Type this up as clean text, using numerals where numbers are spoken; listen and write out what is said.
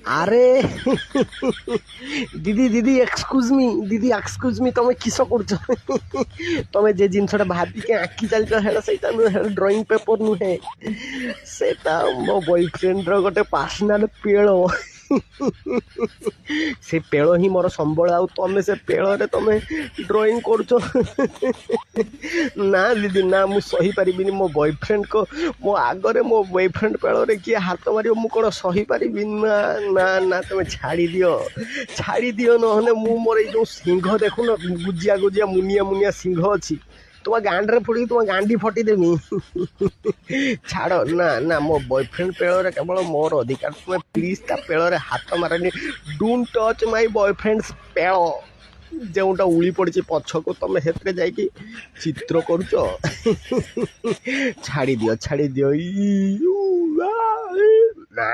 আরে দিদি দিদি ଏକ୍ସକ୍ୟୁଜ୍ ମି ତମେ କିସ କରୁଛ? ତମେ ଯେ ଜିନିଷଟା ଭାବିକି ଆଙ୍କି ଚାଲିଛ ସେଇଟା ନୁହେଁ, ସେଇଟା ଡ୍ରଇଂ ପେପର୍ ନୁହେଁ, ସେଇଟା ମୋ ବୟଫ୍ରେଣ୍ଡର ଗୋଟେ ପାର୍ସନାଲ୍ ପେଳ। ସେ ପେଳ ହିଁ ମୋର ସମ୍ବଳ, ଆଉ ତମେ ସେ ପେଳରେ ତମେ ଡ୍ରଇଂ କରୁଛ। ନା ଦିଦି ନା, ମୁଁ ସହିପାରିବିନି। ମୋ ବୟଫ୍ରେଣ୍ଡଙ୍କ ମୋ ଆଗରେ ମୋ ବୟଫ୍ରେଣ୍ଡ ପେଳରେ କିଏ ହାତ ମାରିବ, ମୁଁ କ'ଣ ସହିପାରିବି? ନା ନା ନା, ତମେ ଛାଡ଼ିଦିଅ, ନହେଲେ ମୁଁ ମୋର ଏଇ ଯେଉଁ ସିଂହ ଦେଖୁନ, ଗୁଜିଆ ଗୁଜିଆ ମୁନିଆ ସିଂହ ଅଛି, ତୁମ ଗାଣ୍ଡରେ ପଡ଼ିକି ତୁମ ଗାଣ୍ଡି ଫଟିଦେମି। ଛାଡ଼, ନା ନା, ମୋ ବୟଫ୍ରେଣ୍ଡ ପେଳରେ କେବଳ ମୋର ଅଧିକାର। ତୁମେ ପ୍ଲିଜ୍ ତା ପେଳରେ ହାତ ମାରନି। ଡୋଣ୍ଟ ଟଚ୍ ମାଇ ବୟଫ୍ରେଣ୍ଡସ୍ ପେଳ, ଯେଉଁଟା ଉଳି ପଡ଼ିଛି ପଛକୁ, ତମେ ସେଥିରେ ଯାଇକି ଚିତ୍ର କରୁଛ। ଛାଡ଼ିଦିଅ। ନା